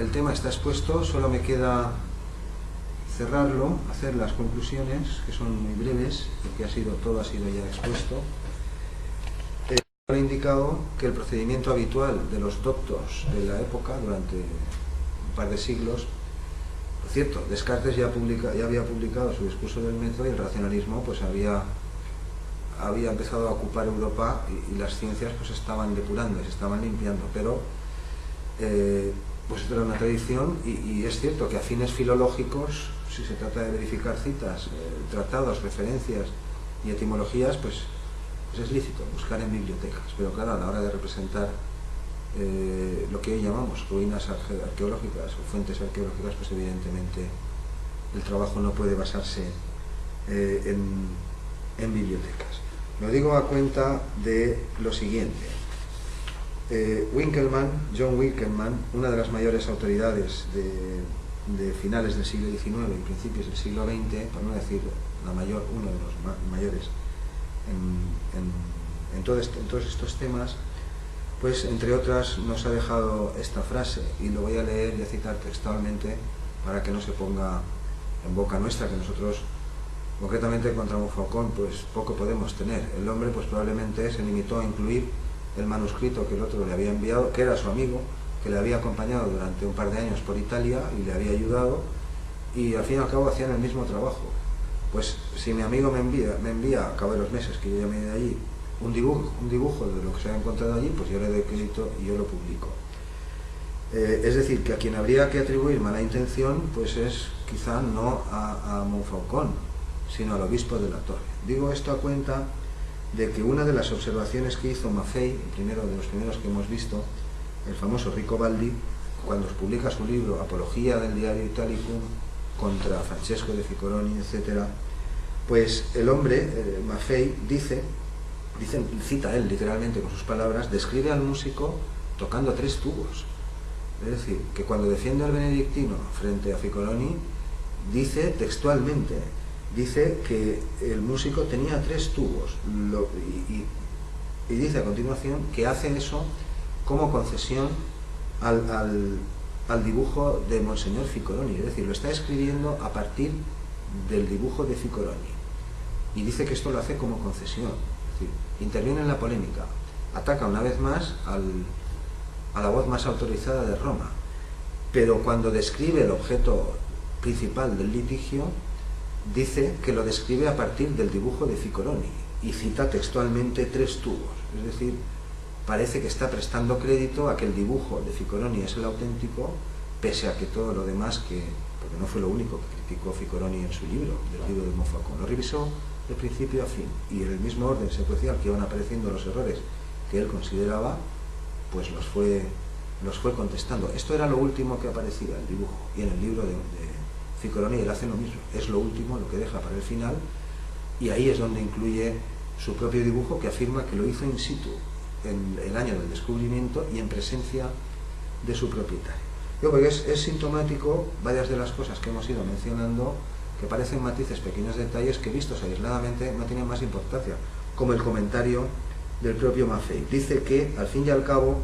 el tema está expuesto, solo me queda cerrarlo, hacer las conclusiones, que son muy breves, porque todo ha sido ya expuesto. He indicado que el procedimiento habitual de los doctos de la época, durante un par de siglos, por cierto, Descartes ya había publicado su discurso del método, y el racionalismo pues había empezado a ocupar Europa, y las ciencias pues estaban depurando, se estaban limpiando, pero pues esto era una tradición, y es cierto que a fines filológicos, si se trata de verificar citas, tratados, referencias y etimologías, pues es lícito buscar en bibliotecas, pero claro, a la hora de representar lo que hoy llamamos ruinas arqueológicas o fuentes arqueológicas, pues evidentemente el trabajo no puede basarse en bibliotecas. Lo digo a cuenta de lo siguiente. John Winkelmann, una de las mayores autoridades de finales del siglo XIX y principios del siglo XX, por no decir uno de los mayores en todos estos temas, pues entre otras nos ha dejado esta frase, y lo voy a leer y a citar textualmente para que no se ponga en boca nuestra, que nosotros concretamente contra Montfaucon pues poco podemos tener. El hombre pues probablemente se limitó a incluir el manuscrito que el otro le había enviado, que era su amigo, que le había acompañado durante un par de años por Italia y le había ayudado, y al fin y al cabo hacían el mismo trabajo. Pues si mi amigo me envía a cabo de los meses que yo ya me he ido allí un dibujo de lo que se ha encontrado allí, pues yo le doy crédito y yo lo publico. Es decir, que a quien habría que atribuir mala intención pues es quizá no a Montfaucon, sino al obispo de la Torre. Digo esto a cuenta de que una de las observaciones que hizo Maffei, el primero de los primeros que hemos visto, el famoso Ricobaldi, cuando publica su libro Apología del Diario Italicum contra Francesco de Ficcoloni, etc., pues el hombre, Maffei, cita él literalmente con sus palabras, describe al músico tocando 3 tubos. Es decir, que cuando defiende al benedictino frente a Ficcoloni, dice textualmente, dice que el músico tenía 3 tubos, y dice a continuación que hace eso como concesión al dibujo de Monseñor Ficcoloni, es decir, lo está escribiendo a partir del dibujo de Ficcoloni, y dice que esto lo hace como concesión, es decir, interviene en la polémica, ataca una vez más a la voz más autorizada de Roma, pero cuando describe el objeto principal del litigio, dice que lo describe a partir del dibujo de Ficcoloni, y cita textualmente 3 tubos, es decir, parece que está prestando crédito a que el dibujo de Ficcoloni es el auténtico, pese a que todo lo demás, porque no fue lo único que criticó Ficcoloni en su libro, del libro de Montfaucon, lo revisó de principio a fin, y en el mismo orden secuencial que iban apareciendo los errores que él consideraba, pues los fue contestando. Esto era lo último que aparecía, el dibujo, y en el libro de Ficcoloni él hace lo mismo, es lo último, lo que deja para el final, y ahí es donde incluye su propio dibujo, que afirma que lo hizo in situ, en el año del descubrimiento y en presencia de su propietario. Yo creo que es sintomático varias de las cosas que hemos ido mencionando, que parecen matices, pequeños detalles que vistos aisladamente no tienen más importancia, como el comentario del propio Maffei. Dice que al fin y al cabo,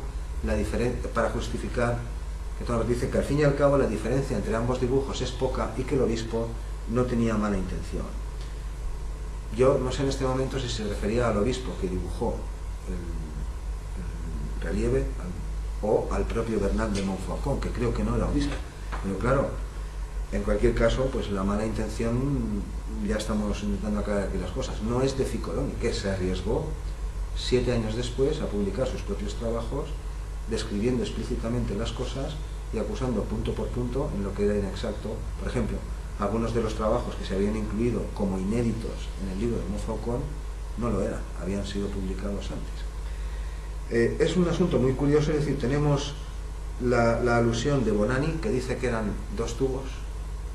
para justificar, dice que al fin y al cabo la diferencia entre ambos dibujos es poca y que el obispo no tenía mala intención. Yo no sé en este momento si se refería al obispo que dibujó el relieve o al propio Bernat de Montfaucon, que creo que no era obispo, pero claro, en cualquier caso, pues la mala intención, ya estamos intentando aclarar aquí las cosas, no es de Ficcoloni, que se arriesgó 7 años después a publicar sus propios trabajos, describiendo explícitamente las cosas y acusando punto por punto en lo que era inexacto. Por ejemplo, algunos de los trabajos que se habían incluido como inéditos en el libro de Montfaucon no lo eran, habían sido publicados antes. Es un asunto muy curioso, es decir, tenemos la alusión de Bonani, que dice que eran 2 tubos,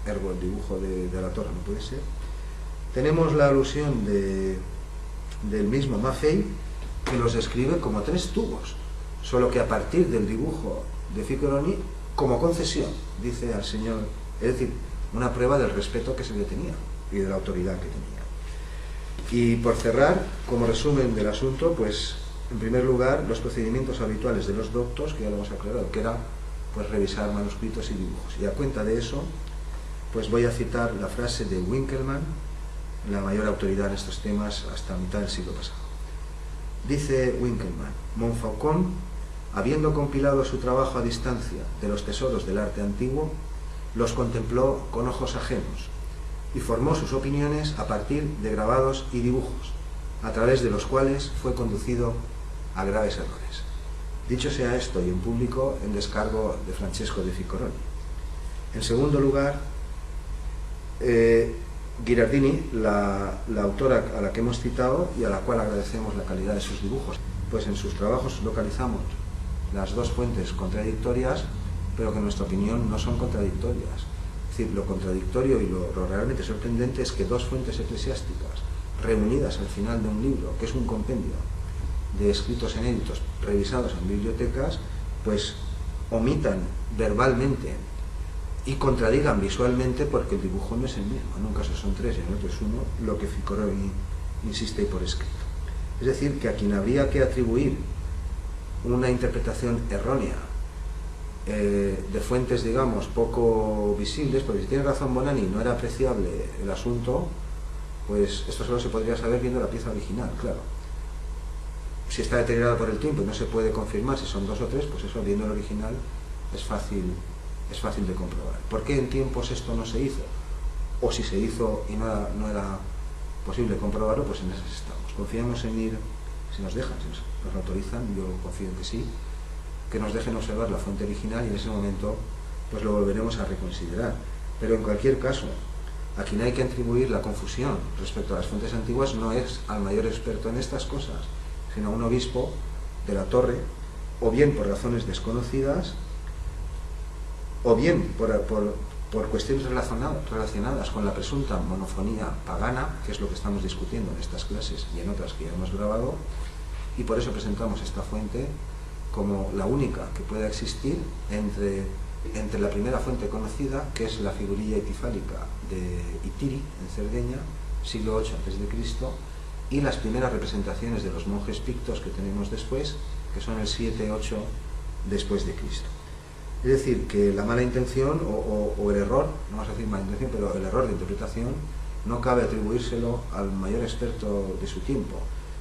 ergo el dibujo de la torre no puede ser. Tenemos la alusión del mismo Maffei, que los describe como 3 tubos, solo que a partir del dibujo de Ficcoloni, como concesión, dice al señor, es decir, una prueba del respeto que se le tenía y de la autoridad que tenía. Y por cerrar, como resumen del asunto, pues en primer lugar, los procedimientos habituales de los doctos, que ya lo hemos aclarado, que era pues revisar manuscritos y dibujos. Y a cuenta de eso, pues voy a citar la frase de Winkelmann, la mayor autoridad en estos temas hasta mitad del siglo pasado. Dice Winkelmann: Montfaucon, habiendo compilado su trabajo a distancia de los tesoros del arte antiguo, los contempló con ojos ajenos y formó sus opiniones a partir de grabados y dibujos, a través de los cuales fue conducido a graves errores. Dicho sea esto, y en público, en descargo de Francesco de Ficcoroni. En segundo lugar, Ghirardini, la autora a la que hemos citado y a la cual agradecemos la calidad de sus dibujos, pues en sus trabajos localizamos las dos fuentes contradictorias, pero que en nuestra opinión no son contradictorias. Es decir, lo contradictorio y lo realmente sorprendente es que dos fuentes eclesiásticas reunidas al final de un libro, que es un compendio de escritos inéditos revisados en bibliotecas, pues omitan verbalmente y contradigan visualmente, porque el dibujo no es el mismo. En un caso son tres y en otro es uno, lo que Ficcoroni insiste por escrito. Es decir, que a quien habría que atribuir una interpretación errónea de fuentes, digamos, poco visibles, porque si tiene razón Bonanni, no era apreciable el asunto, pues esto solo se podría saber viendo la pieza original, claro. Si está deteriorada por el tiempo y no se puede confirmar si son dos o tres, pues eso, viendo el original, es fácil de comprobar. ¿Por qué en tiempos esto no se hizo? O si se hizo y no era posible comprobarlo, pues en esas estamos. Confiamos en ir, si nos dejan, si nos autorizan, yo confío en que sí, que nos dejen observar la fuente original y en ese momento pues lo volveremos a reconsiderar. Pero en cualquier caso, a quien hay que atribuir la confusión respecto a las fuentes antiguas no es al mayor experto en estas cosas, sino a un obispo de la Torre, o bien por razones desconocidas, o bien por cuestiones relacionadas con la presunta monofonía pagana, que es lo que estamos discutiendo en estas clases y en otras que ya hemos grabado, y por eso presentamos esta fuente como la única que pueda existir entre la primera fuente conocida, que es la figurilla etifálica de Itiri, en Cerdeña, siglo VIII a.C., y las primeras representaciones de los monjes pictos que tenemos después, que son el 7-8 después de Cristo. Es decir, que la mala intención o el error, no vamos a decir mala intención, pero el error de interpretación no cabe atribuírselo al mayor experto de su tiempo,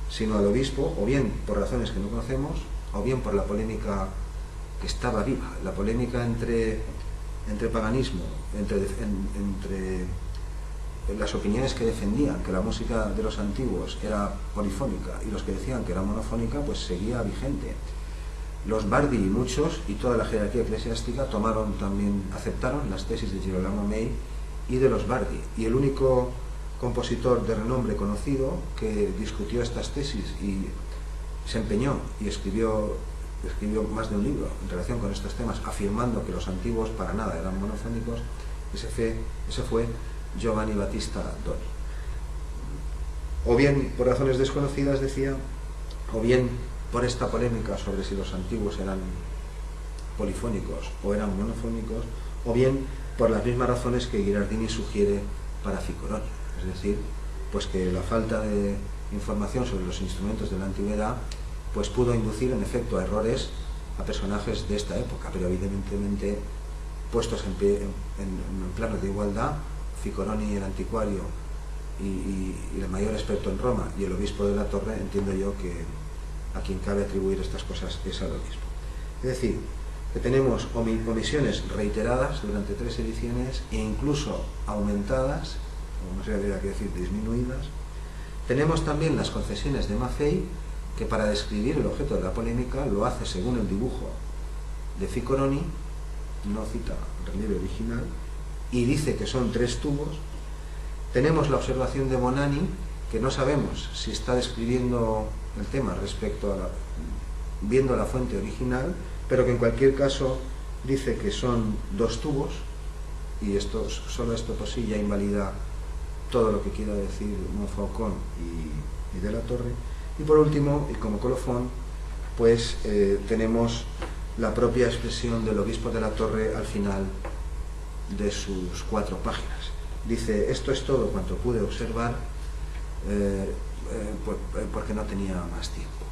sino al obispo, o bien por razones que no conocemos, o bien por la polémica que estaba viva, la polémica entre paganismo, entre las opiniones que defendían que la música de los antiguos era polifónica y los que decían que era monofónica, pues seguía vigente. Los Bardi y muchos, y toda la jerarquía eclesiástica, aceptaron las tesis de Girolamo May y de los Bardi, y el único compositor de renombre conocido que discutió estas tesis y se empeñó y escribió más de un libro en relación con estos temas, afirmando que los antiguos para nada eran monofónicos, ese fue Giovanni Battista Doni. O bien por razones desconocidas, decía, o bien por esta polémica sobre si los antiguos eran polifónicos o eran monofónicos, o bien por las mismas razones que Ghirardini sugiere para Ficcoroni, es decir, pues que la falta de información sobre los instrumentos de la antigüedad pues pudo inducir en efecto a errores a personajes de esta época, pero evidentemente puestos en plano de igualdad, Ficcoroni, el anticuario y el mayor experto en Roma, y el obispo de la Torre, entiendo yo que a quien cabe atribuir estas cosas es al obispo. Es decir, que tenemos omisiones reiteradas durante 3 ediciones e incluso aumentadas, o no sé qué decir, disminuidas. Tenemos también las concesiones de Maffei, que para describir el objeto de la polémica lo hace según el dibujo de Ficcoroni, no cita el relieve original, y dice que son 3 tubos. Tenemos la observación de Bonanni, que no sabemos si está describiendo el tema respecto a viendo la fuente original, pero que en cualquier caso dice que son 2 tubos, y solo esto por sí ya invalida todo lo que quiera decir Montfaucon y de la Torre. Y por último, y como colofón, pues tenemos la propia expresión del obispo de la Torre al final de sus 4 páginas. Dice: esto es todo cuanto pude observar porque no tenía más tiempo.